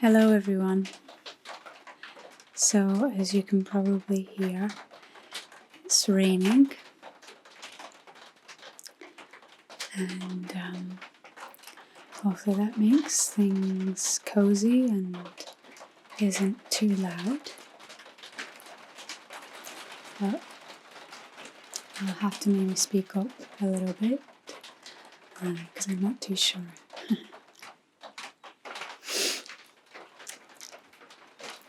Hello everyone. So as you can probably hear, it's raining and hopefully that makes things cozy and isn't too loud. But I'll have to maybe speak up a little bit because I'm not too sure.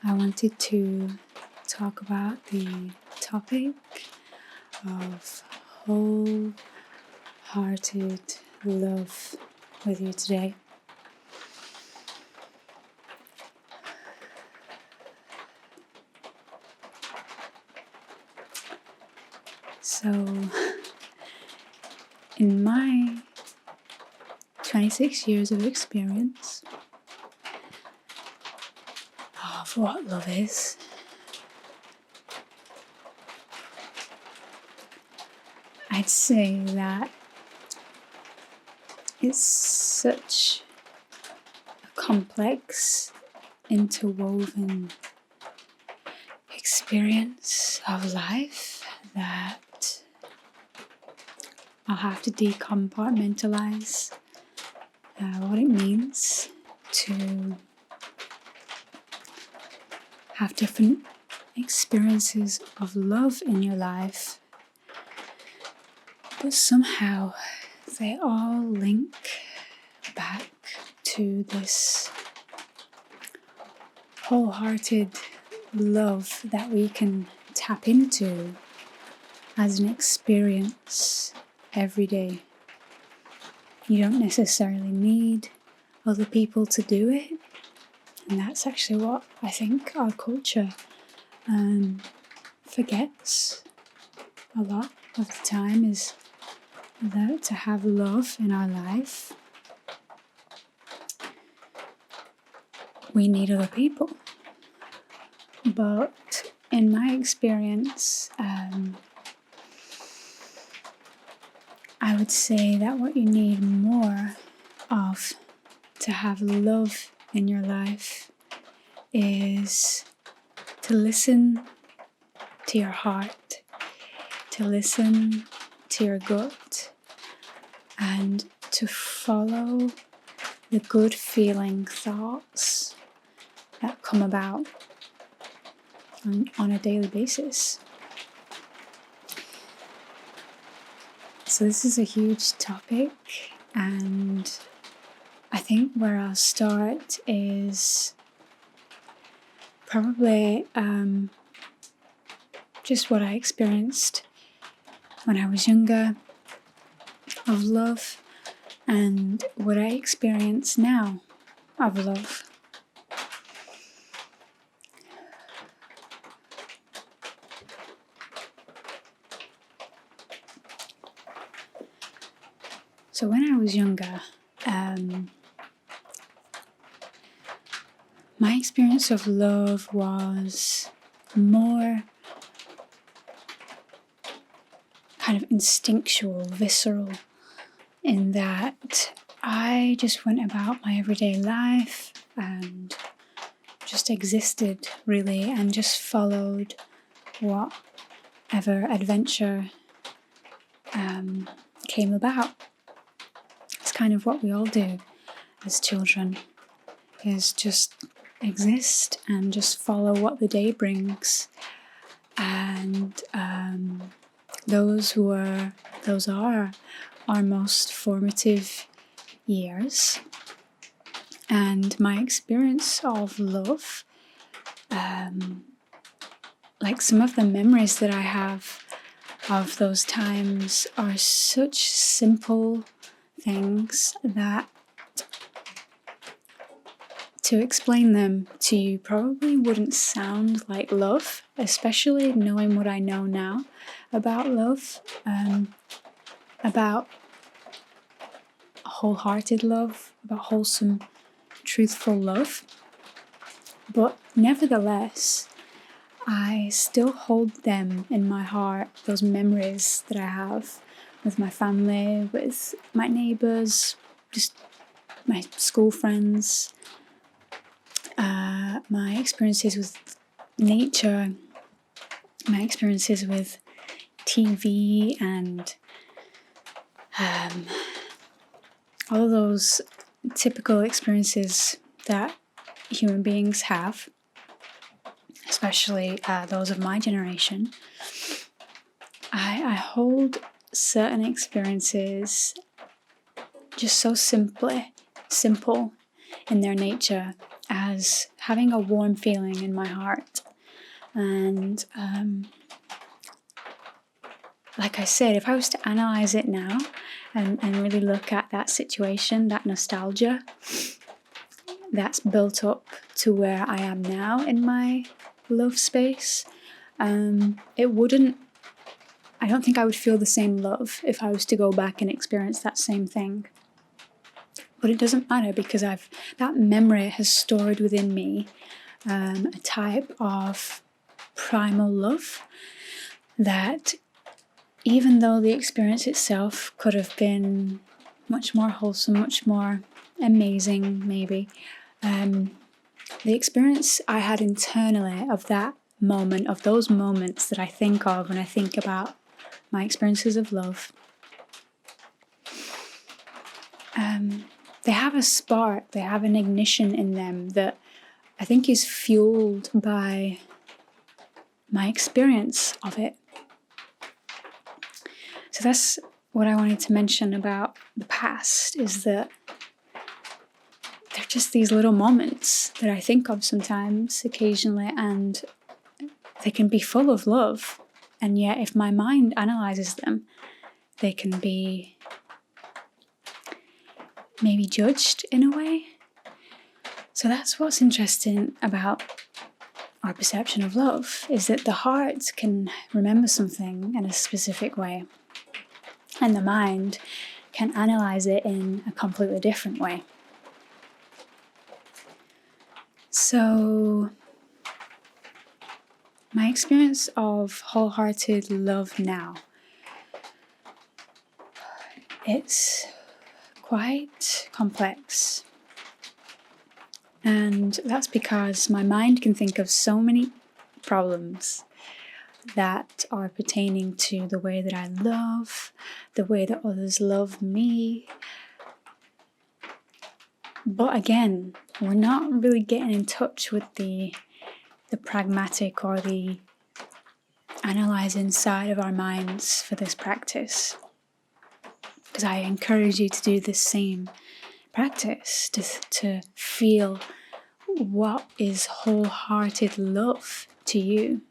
I wanted to talk about the topic of wholehearted love with you today. So, in my 26 years of experience of what love is, I'd say that it's such a complex, interwoven experience of life that I'll have to decompartmentalize what it means to have different experiences of love in your life, but somehow they all link back to this wholehearted love that we can tap into as an experience every day. You don't necessarily need other people to do it, and that's actually what I think our culture forgets a lot of the time, is that to have love in our life, we need other people. But in my experience, I would say that what you need more of to have love in your life is to listen to your heart, to listen to your gut, and to follow the good feeling thoughts that come about on a daily basis. So this is a huge topic, and I think where I'll start is probably just what I experienced when I was younger of love and what I experience now of love. So when I was younger, my experience of love was more kind of instinctual, visceral, in that I just went about my everyday life and just existed, really, and just followed whatever adventure came about. It's kind of what we all do as children, is just exist and just follow what the day brings. And those are our most formative years. And my experience of love, like some of the memories that I have of those times, are such simple things that to explain them to you probably wouldn't sound like love, especially knowing what I know now about love, about wholehearted love, about wholesome, truthful love. But nevertheless, I still hold them in my heart, those memories that I have with my family, with my neighbours, just my school friends. my experiences with nature, my experiences with TV, and all of those typical experiences that human beings have, especially those of my generation. I hold certain experiences just so simple in their nature as having a warm feeling in my heart. And like I said, if I was to analyze it now and really look at that situation, that nostalgia that's built up to where I am now in my love space, I don't think I would feel the same love if I was to go back and experience that same thing. But it doesn't matter, because that memory has stored within me a type of primal love that, even though the experience itself could have been much more wholesome, much more amazing maybe, the experience I had internally of that moment, of those moments that I think of when I think about my experiences of love, they have a spark, they have an ignition in them that I think is fueled by my experience of it. So that's what I wanted to mention about the past, is that they're just these little moments that I think of sometimes, occasionally, and they can be full of love. And yet, if my mind analyzes them, they can be maybe judged in a way. So that's what's interesting about our perception of love, is that the heart can remember something in a specific way, and the mind can analyze it in a completely different way. So my experience of wholehearted love now, it's quite complex. And that's because my mind can think of so many problems that are pertaining to the way that I love, the way that others love me. But again, we're not really getting in touch with the pragmatic or the analysing side of our minds for this practice. Because I encourage you to do the same practice, to feel what is wholehearted love to you.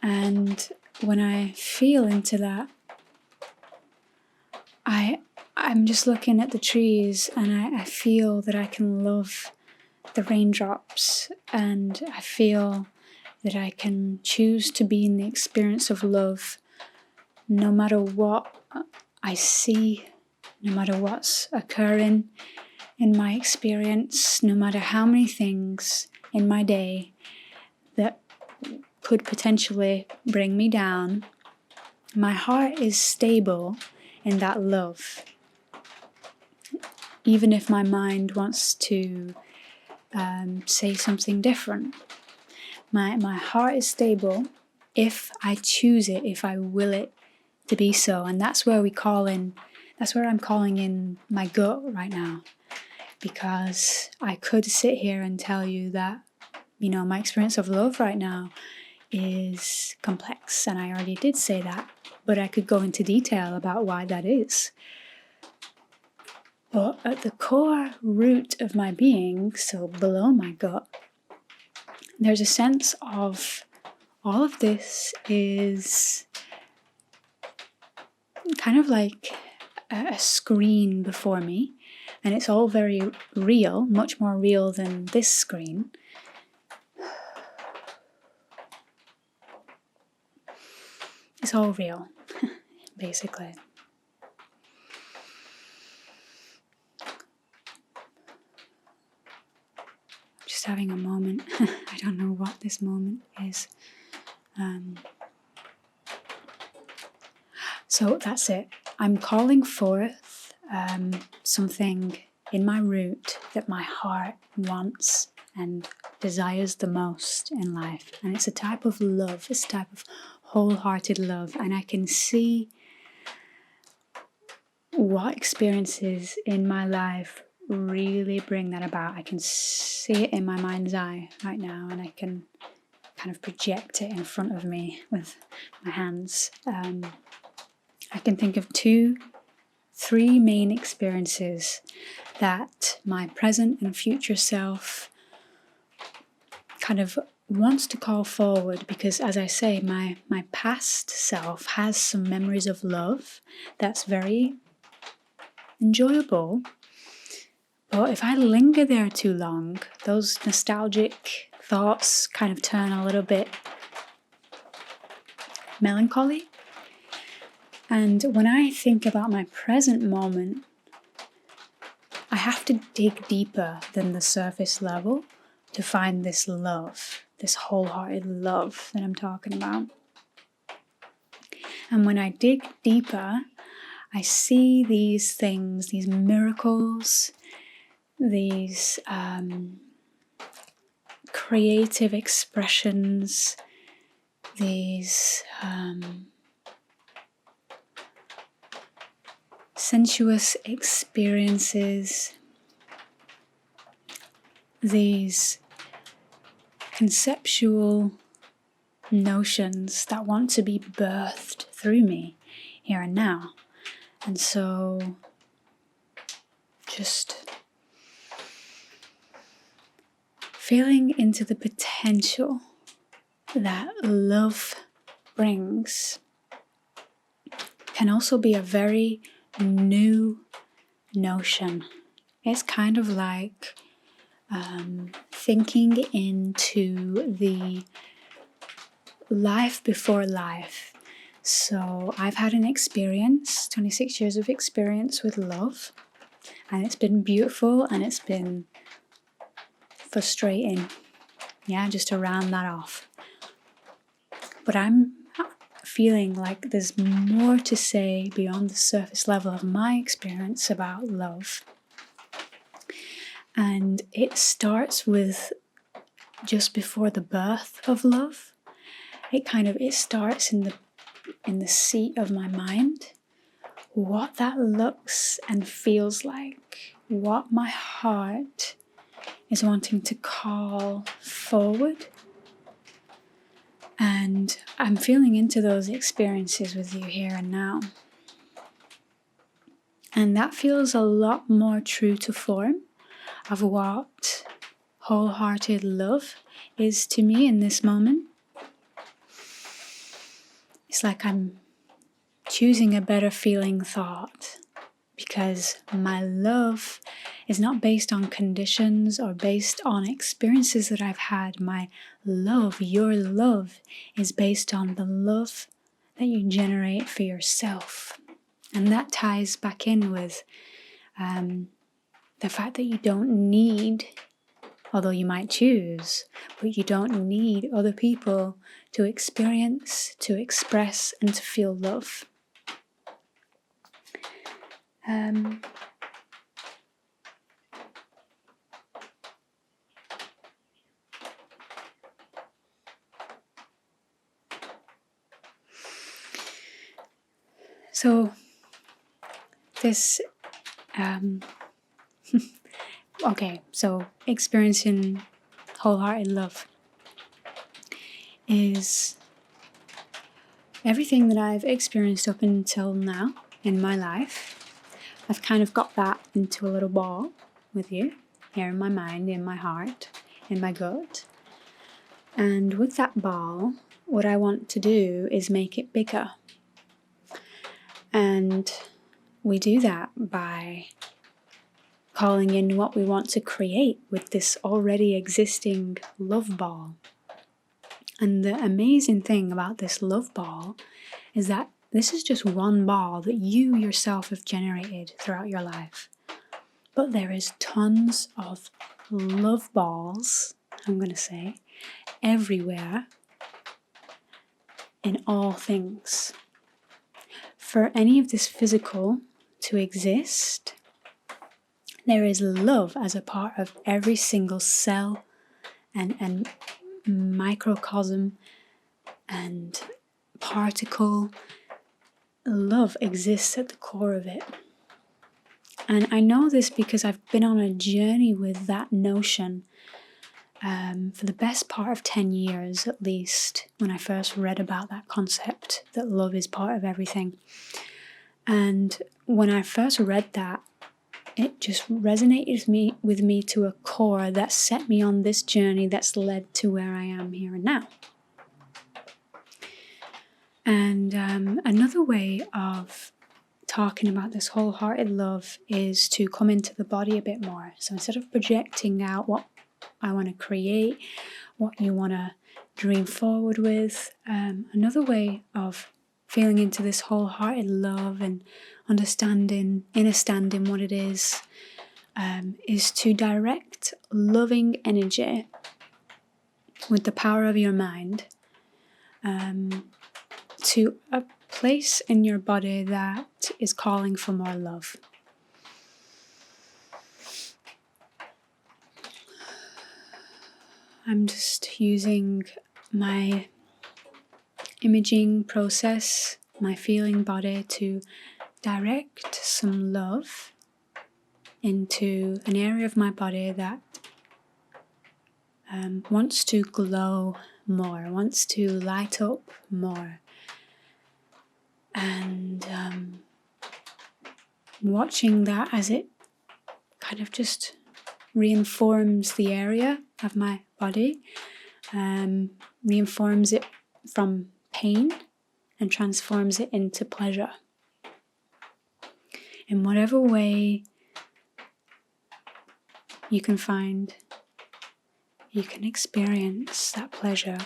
And when I feel into that, I'm just looking at the trees, and I feel that I can love the raindrops, and I feel that I can choose to be in the experience of love no matter what I see, no matter what's occurring in my experience, no matter how many things in my day that could potentially bring me down. My heart is stable in that love. Even if my mind wants to say something different, my heart is stable if I choose it, if I will it to be so. And that's where I'm calling in my gut right now. Because I could sit here and tell you that, my experience of love right now is complex, and I already did say that, but I could go into detail about why that is. But at the core root of my being, so below my gut, there's a sense of all of this is kind of like a screen before me, and it's all very real, much more real than this screen. It's all real, basically. Just having a moment. I don't know what this moment is. So that's it. I'm calling forth something in my root that my heart wants and desires the most in life. And it's a type of love, it's a type of wholehearted love. And I can see what experiences in my life really bring that about. I can see it in my mind's eye right now, and I can kind of project it in front of me with my hands. I can think of 3 main experiences that my present and future self kind of wants to call forward, because as I say, my past self has some memories of love that's very enjoyable, but if I linger there too long, those nostalgic thoughts kind of turn a little bit melancholy. And when I think about my present moment, I have to dig deeper than the surface level to find this love, this wholehearted love that I'm talking about. And when I dig deeper, I see these things, these miracles, these creative expressions, these sensuous experiences, these conceptual notions that want to be birthed through me here and now. And so just feeling into the potential that love brings can also be a very new notion. It's kind of like thinking into the life before life. So I've had an experience, 26 years of experience with love, and it's been beautiful and it's been frustrating. Yeah, just to round that off. But I'm feeling like there's more to say beyond the surface level of my experience about love. And it starts with just before the birth of love. It starts in the seat of my mind, what that looks and feels like, what my heart is wanting to call forward. And I'm feeling into those experiences with you here and now. And that feels a lot more true to form of what wholehearted love is to me in this moment. It's like I'm choosing a better feeling thought, because my love is not based on conditions or based on experiences that I've had. My love, your love, is based on the love that you generate for yourself. And that ties back in with the fact that you don't need, although you might choose, but you don't need other people to experience, to express, and to feel love. So this so experiencing wholehearted love is everything that I've experienced up until now in my life. I've kind of got that into a little ball with you, here in my mind, in my heart, in my gut. And with that ball, what I want to do is make it bigger. And we do that by calling in what we want to create with this already existing love ball. And the amazing thing about this love ball is that this is just one ball that you yourself have generated throughout your life. But there is tons of love balls, I'm going to say, everywhere in all things. For any of this physical to exist, There is love as a part of every single cell and microcosm and particle. Love exists at the core of it. And I know this because I've been on a journey with that notion for the best part of 10 years at least, when I first read about that concept, that love is part of everything. And when I first read that, it just resonated with me to a core that set me on this journey that's led to where I am here and now. And another way of talking about this wholehearted love is to come into the body a bit more. So instead of projecting out what I want to create, what you want to dream forward with, another way of feeling into this wholehearted love and understanding what it is to direct loving energy with the power of your mind to a place in your body that is calling for more love. I'm just using my imaging process, my feeling body, to direct some love into an area of my body that wants to glow more, wants to light up more. And watching that as it kind of just reinforms the area of my body, reinforms it from pain and transforms it into pleasure. In whatever way you can find, you can experience that pleasure.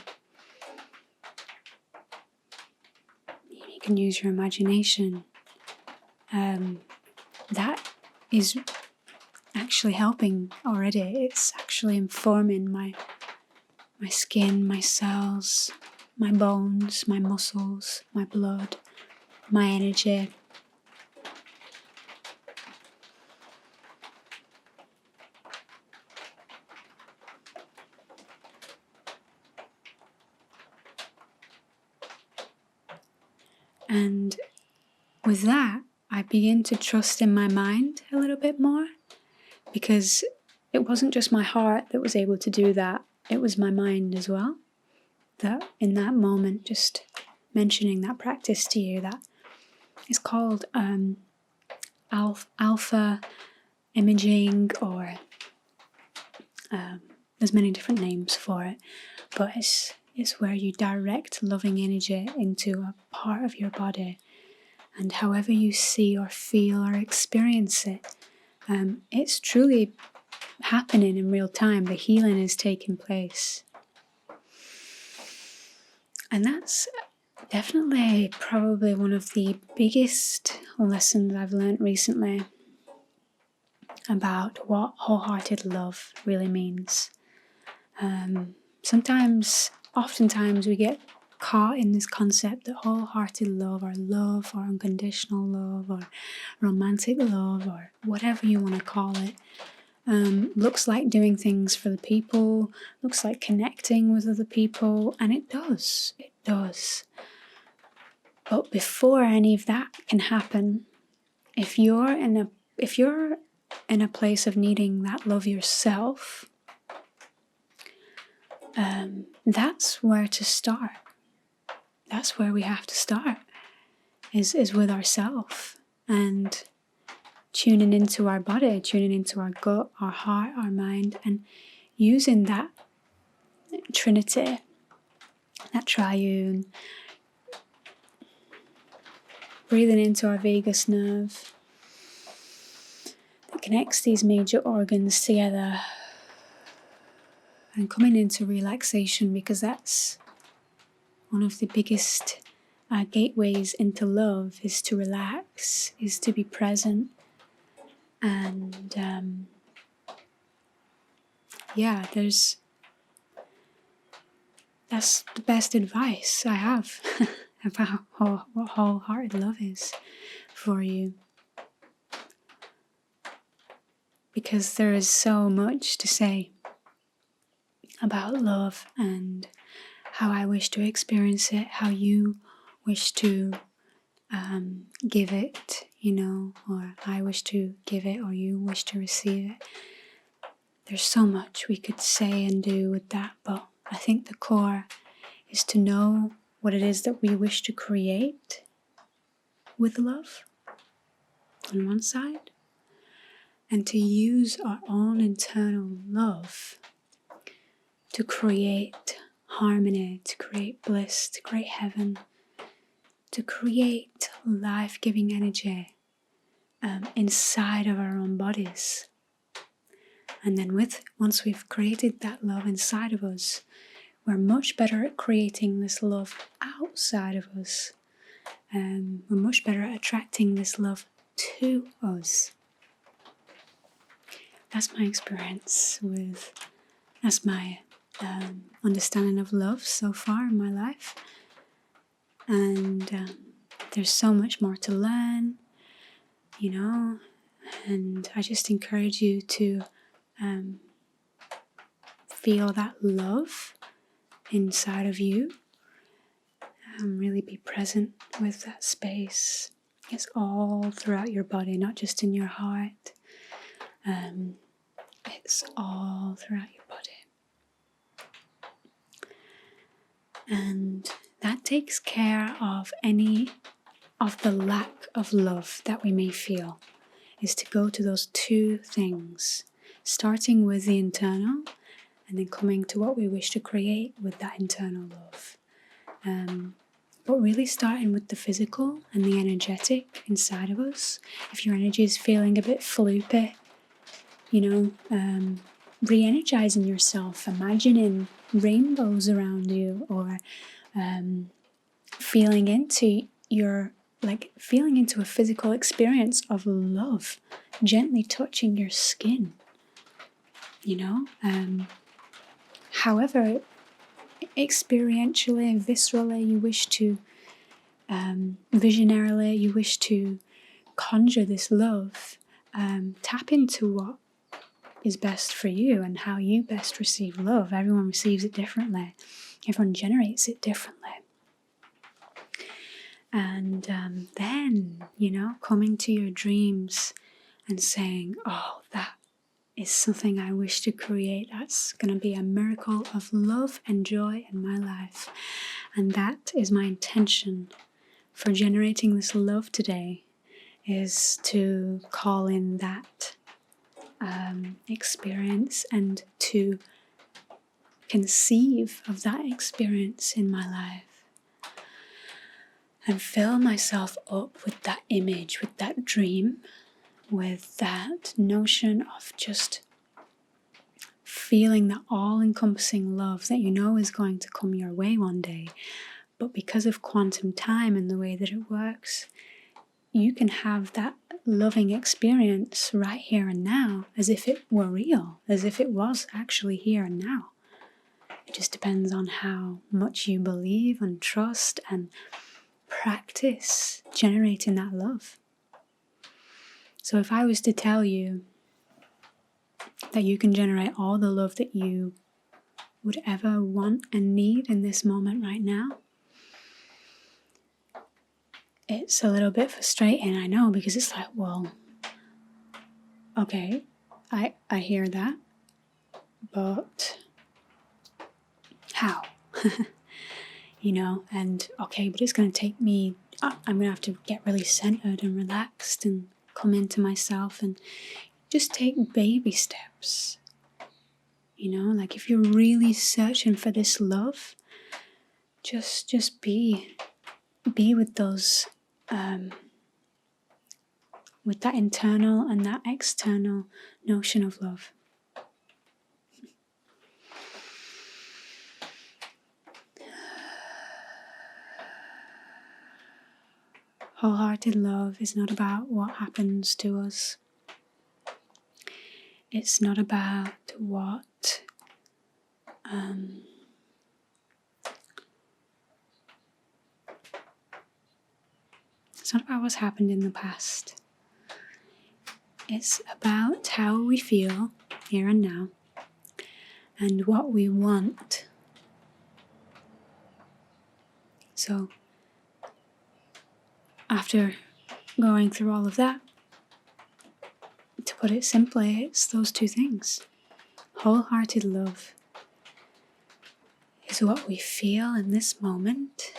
You can use your imagination. That is actually helping already. It's actually informing my skin, my cells, my bones, my muscles, my blood, my energy. And with that, I begin to trust in my mind a little bit more, because it wasn't just my heart that was able to do that, it was my mind as well. That in that moment, just mentioning that practice to you, that is called alpha imaging, or there's many different names for it, but it's where you direct loving energy into a part of your body, and however you see or feel or experience it, it's truly happening in real time. The healing is taking place. And that's definitely probably one of the biggest lessons I've learned recently about what wholehearted love really means. Oftentimes we get caught in this concept that wholehearted love or unconditional love or romantic love or whatever you want to call it looks like doing things for the people, looks like connecting with other people, and it does. But before any of that can happen, if you're in a place of needing that love yourself, that's where to start. That's where we have to start, is with ourselves, and tuning into our body, tuning into our gut, our heart, our mind, and using that trinity, that triune, breathing into our vagus nerve that connects these major organs together, and coming into relaxation, because that's one of the biggest gateways into love, is to relax, is to be present. And that's the best advice I have about what wholehearted love is for you. because there is so much to say about love and how I wish to experience it, how you wish to give it, or I wish to give it, or you wish to receive it. There's so much we could say and do with that, but I think the core is to know what it is that we wish to create with love on one side, and to use our own internal love to create harmony, to create bliss, to create heaven, to create life-giving energy inside of our own bodies. And then once we've created that love inside of us, we're much better at creating this love outside of us. We're much better at attracting this love to us. That's my experience that's my understanding of love so far in my life. And there's so much more to learn, and I just encourage you to feel that love inside of you. Really be present with that space. It's all throughout your body, not just in your heart. It's all throughout your body. And that takes care of any of the lack of love that we may feel, is to go to those two things, starting with the internal and then coming to what we wish to create with that internal love. But really starting with the physical and the energetic inside of us. If your energy is feeling a bit floopy, re-energizing yourself, imagining rainbows around you, or feeling into a physical experience of love, gently touching your skin, however experientially, viscerally you wish to, visionarily you wish to conjure this love. Tap into what is best for you and how you best receive love. Everyone receives it differently. Everyone generates it differently. And then, coming to your dreams and saying, oh, that is something I wish to create. That's going to be a miracle of love and joy in my life. And that is my intention for generating this love today, is to call in that experience and to conceive of that experience in my life. And fill myself up with that image, with that dream, with that notion of just feeling that all-encompassing love that is going to come your way one day. But because of quantum time and the way that it works, you can have that loving experience right here and now, as if it were real, as if it was actually here and now. It just depends on how much you believe and trust and practice generating that love. So if I was to tell you that you can generate all the love that you would ever want and need in this moment right now, it's a little bit frustrating, I know, because it's like, well, okay, I hear that, but how? And okay, but it's going to take me, I'm going to have to get really centered and relaxed and come into myself and just take baby steps. Like if you're really searching for this love, just be with those, with that internal and that external notion of love. Wholehearted love is not about what happens to us. It's not about what it's not about what's happened in the past. It's about how we feel here and now and what we want. So, after going through all of that, to put it simply, it's those two things. Wholehearted love is what we feel in this moment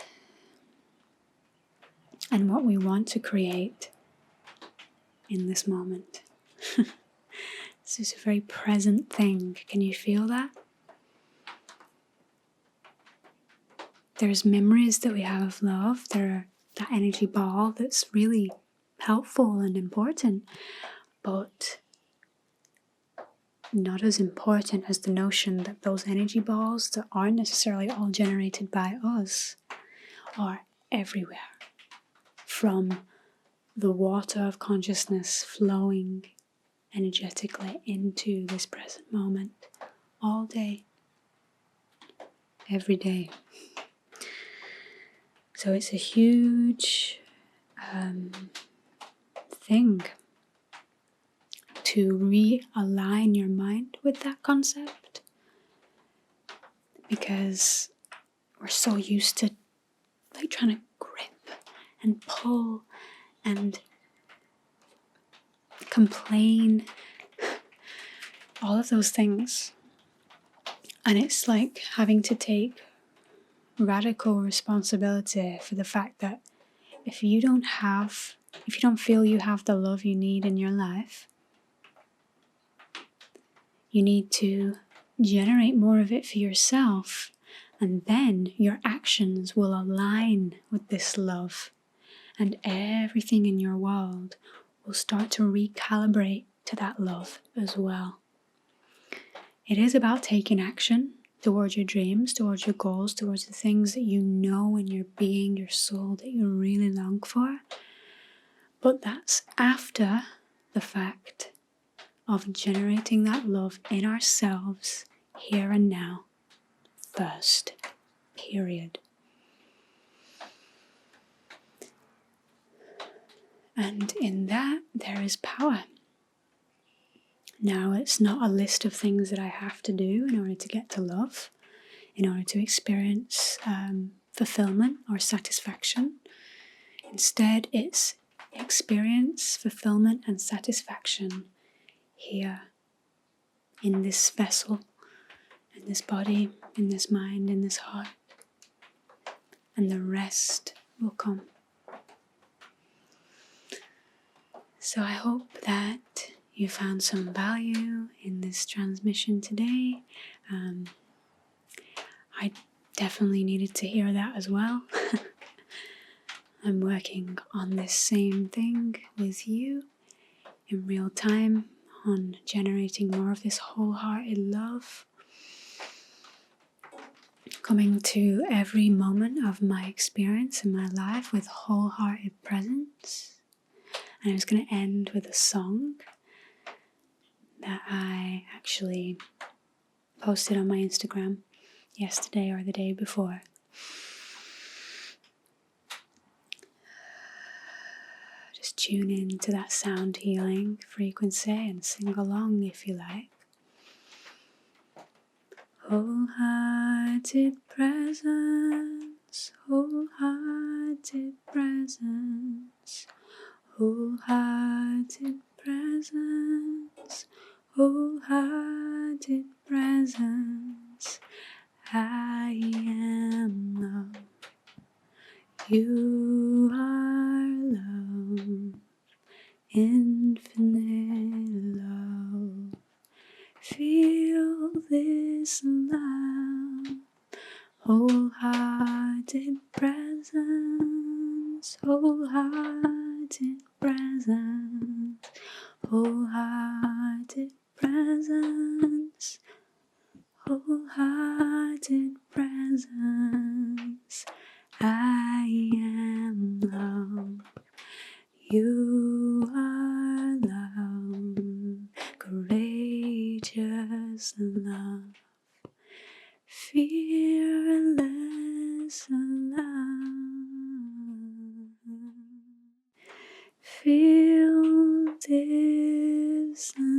and what we want to create in this moment. This is a very present thing. Can you feel that? There's memories that we have of love. There, that energy ball that's really helpful and important, but not as important as the notion that those energy balls that aren't necessarily all generated by us are everywhere, from the water of consciousness flowing energetically into this present moment all day, every day. So it's a huge thing to realign your mind with that concept, because we're so used to like trying to grip and pull and complain, all of those things. And it's like having to take radical responsibility for the fact that if you don't feel you have the love you need in your life, you need to generate more of it for yourself, and then your actions will align with this love, and everything in your world will start to recalibrate to that love as well. It is about taking action towards your dreams, towards your goals, towards the things that you know in your being, your soul, that you really long for. But that's after the fact of generating that love in ourselves here and now first, period. And in that, there is power. Now, it's not a list of things that I have to do in order to get to love, in order to experience fulfillment or satisfaction. Instead, it's experience fulfillment and satisfaction here, in this vessel, in this body, in this mind, in this heart. And the rest will come. So I hope that you found some value in this transmission today. I definitely needed to hear that as well. I'm working on this same thing with you in real time, on generating more of this wholehearted love, coming to every moment of my experience in my life with wholehearted presence. And I was going to end with a song that I actually posted on my Instagram yesterday or the day before. Just tune in to that sound healing frequency and sing along if you like. Wholehearted presence, wholehearted presence, wholehearted presence, wholehearted presence. I am love. You are love, infinite love. Feel this love, wholehearted presence, wholehearted presence, wholehearted presence, wholehearted presence. I am love. You are love, courageous love, fearless love. Feel this the sun.